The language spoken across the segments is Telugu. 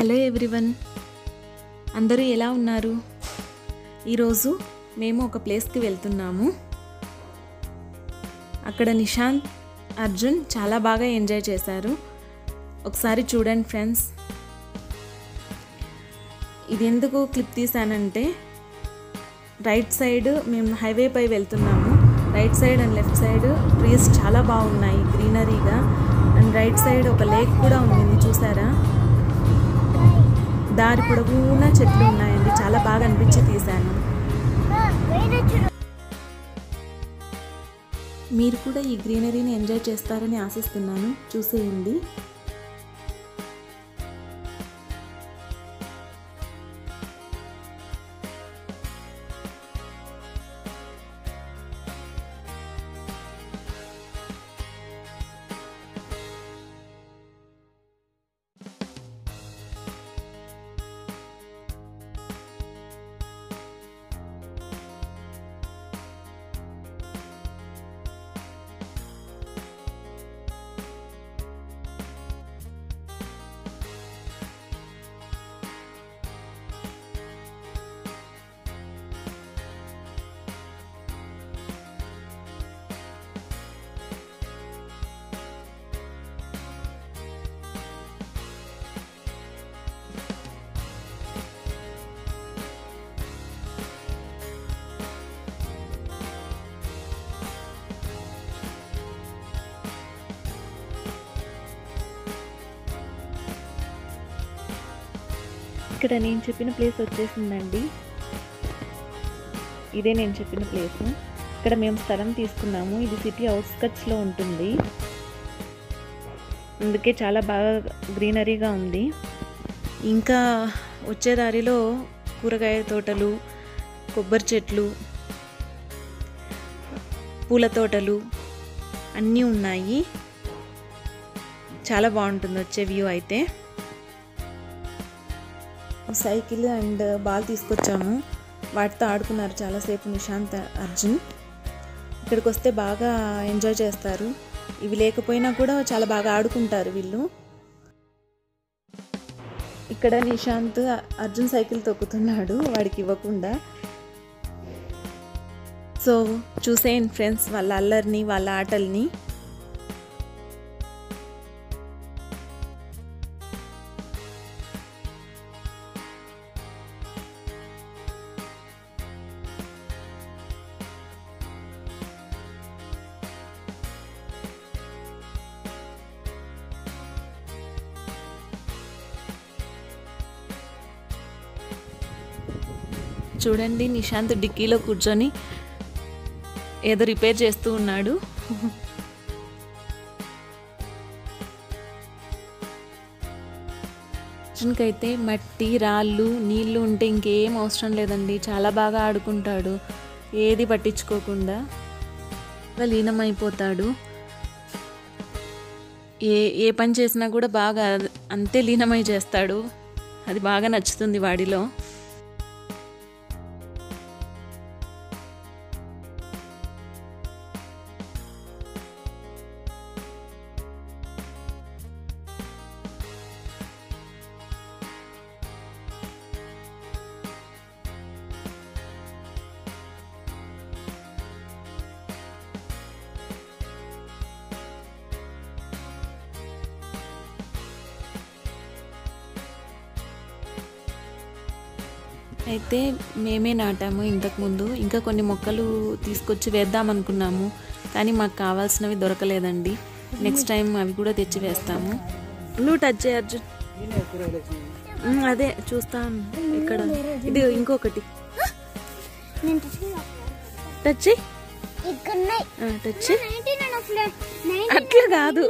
హలో ఎవ్రీవన్, అందరూ ఎలా ఉన్నారు? ఈరోజు మేము ఒక ప్లేస్కి వెళ్తున్నాము. అక్కడ నిశాంత్, అర్జున్ చాలా బాగా ఎంజాయ్ చేశారు. ఒకసారి చూడండి ఫ్రెండ్స్. ఇది ఎందుకు క్లిప్ తీసానంటే, రైట్ సైడ్ మేము హైవే పై వెళ్తున్నాము. Right side and left side trees చాలా బాగున్నాయి, గ్రీనరీగా. అండ్ రైట్ సైడ్ ఒక లేక్ కూడా ఉంది, చూసారా? దారి పొడవునా చెట్లు ఉన్నాయండి, చాలా బాగా అనిపించి తీశాను. మీరు కూడా ఈ గ్రీనరీని ఎంజాయ్ చేస్తారని ఆశిస్తున్నాను. చూసేయండి. ఇక్కడ నేను చెప్పిన ప్లేస్ వచ్చేసిందండి. ఇదే నేను చెప్పిన ప్లేస్. ఇక్కడ మేము స్థలం తీసుకున్నాము. ఇది సిటీ అవుట్స్కట్స్లో ఉంటుంది, అందుకే చాలా బాగా గ్రీనరీగా ఉంది. ఇంకా వచ్చే దారిలో కూరగాయ తోటలు, కొబ్బరి చెట్లు, పూల తోటలు అన్నీ ఉన్నాయి. చాలా బాగుంటుంది వచ్చే వ్యూ అయితే. సైకిల్ అండ్ బాల్ తీసుకొచ్చాము, వాటితో ఆడుకున్నారు చాలాసేపు నిశాంత్, అర్జున్. ఇక్కడికి వస్తే బాగా ఎంజాయ్ చేస్తారు. ఇవి లేకపోయినా కూడా చాలా బాగా ఆడుకుంటారు వీళ్ళు. ఇక్కడ నిశాంత్, అర్జున్ సైకిల్ తొక్కుతున్నాడు వాడికి ఇవ్వకుండా. సో చూసేయండి ఫ్రెండ్స్ వాళ్ళ అల్లరిని, వాళ్ళ ఆటల్ని. చూడండి, నిశాంత్ డిక్కీలో కూర్చొని ఏదో రిపేర్ చేస్తూ ఉన్నాడు. అర్జున్కైతే మట్టి, రాళ్ళు, నీళ్లు ఉంటే ఇంకేం అవసరం లేదండి. చాలా బాగా ఆడుకుంటాడు, ఏది పట్టించుకోకుండా లీనమైపోతాడు. ఏ పని చేసినా కూడా బాగా అంతే లీనమై చేస్తాడు. అది బాగా నచ్చుతుంది వాడిలో. అయితే మేమే నాటాము ఇంతకుముందు. ఇంకా కొన్ని మొక్కలు తీసుకొచ్చి వేద్దామనుకున్నాము, కానీ మాకు కావాల్సినవి దొరకలేదండి. నెక్స్ట్ టైం అవి కూడా తెచ్చి వేస్తాము. నువ్వు టచ్ చేయ అర్జున్. అదే చూస్తాను. ఇక్కడ ఇది ఇంకొకటి టచ్ టచ్ అట్లా కాదు.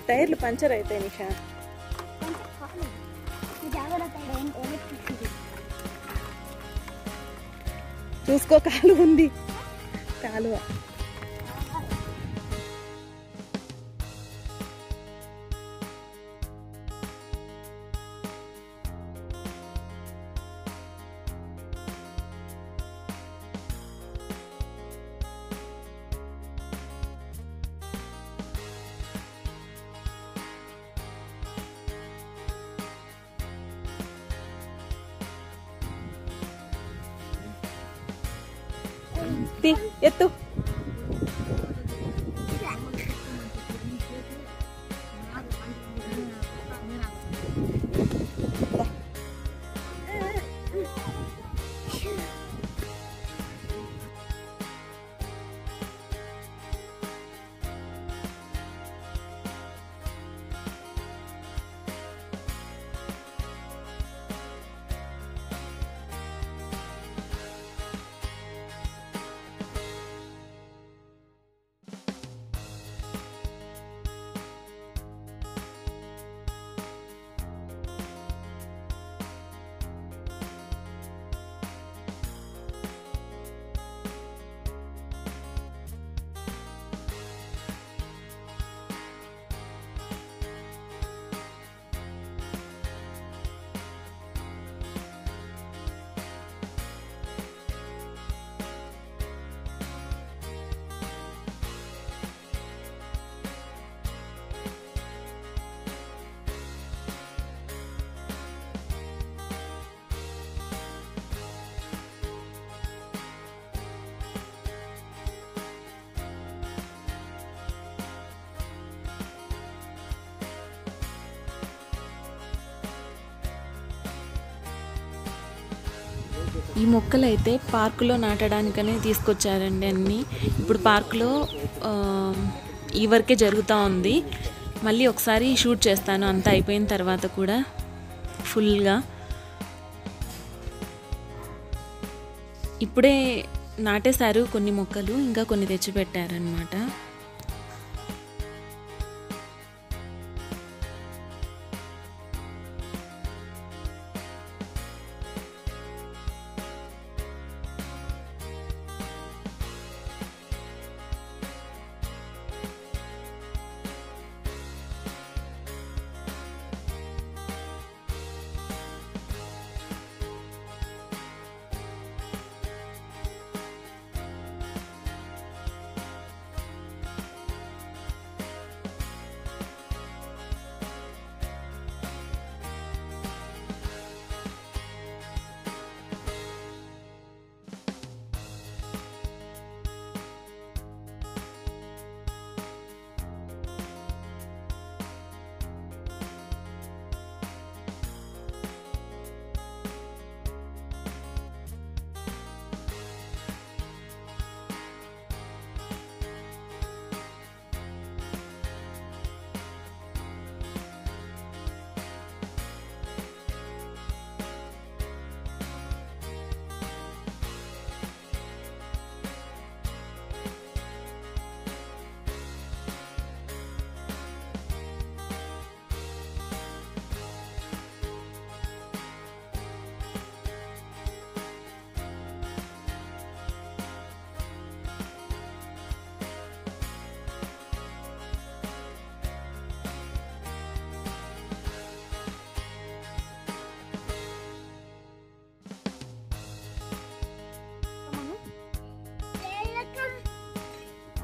టైర్లు పంచర్ అవుతాయి నిషా. చూసుకో కాలువ ఉంది, కాలువ. ఎత్తు. ఈ మొక్కలు అయితే పార్కులో నాటడానికనే తీసుకొచ్చారండి అన్నీ. ఇప్పుడు పార్కులో ఈ వరకే జరుగుతూ ఉంది. మళ్ళీ ఒకసారి షూట్ చేస్తాను అంతా అయిపోయిన తర్వాత కూడా ఫుల్గా. ఇప్పుడే నాటేశారు కొన్ని మొక్కలు, ఇంకా కొన్ని తెచ్చిపెట్టారనమాట.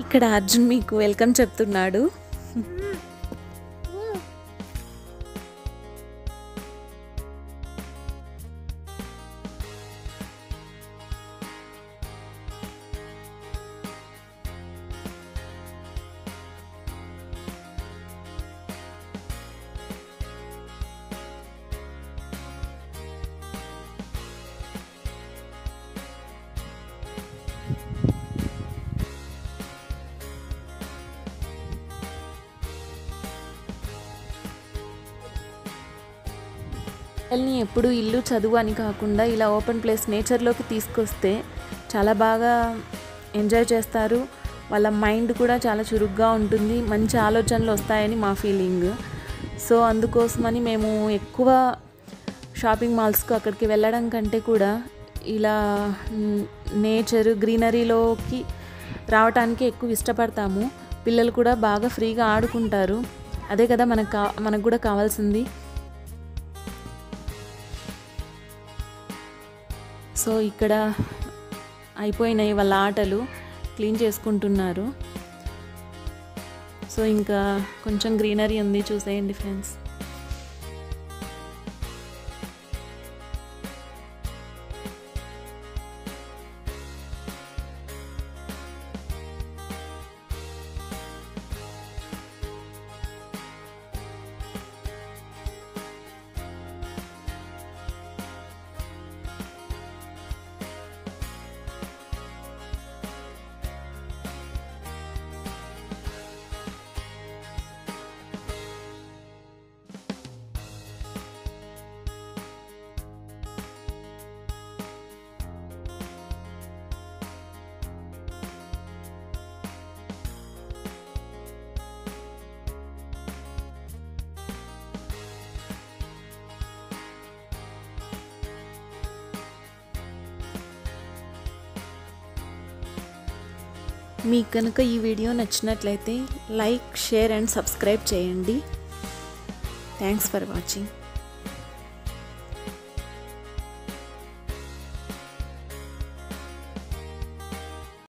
ఇక్కడ అర్జున్ మీకు వెల్కమ్ చెప్తున్నాడు. పిల్లల్ని ఎప్పుడు ఇల్లు చదువు అని కాకుండా ఇలా ఓపెన్ ప్లేస్ నేచర్లోకి తీసుకొస్తే చాలా బాగా ఎంజాయ్ చేస్తారు. వాళ్ళ మైండ్ కూడా చాలా చురుగ్గా ఉంటుంది, మంచి ఆలోచనలు వస్తాయని మా ఫీలింగ్. సో అందుకోసమని మేము ఎక్కువ షాపింగ్ మాల్స్కు అక్కడికి వెళ్ళడం కంటే కూడా ఇలా నేచర్ గ్రీనరీలోకి రావడానికి ఎక్కువ ఇష్టపడతాము. పిల్లలు కూడా బాగా ఫ్రీగా ఆడుకుంటారు. అదే కదా మనకు కూడా కావాల్సింది. సో ఇక్కడ అయిపోయినాయి వాళ్ళ ఆటలు, క్లీన్ చేసుకుంటున్నారు. సో ఇంకా కొంచెం గ్రీనరీ ఉంది, చూసేయండి ఫ్రెండ్స్. మీకు కనుక ఈ వీడియో నచ్చినట్లయితే లైక్, షేర్ అండ్ సబ్స్క్రైబ్ చేయండి. Thanks for watching.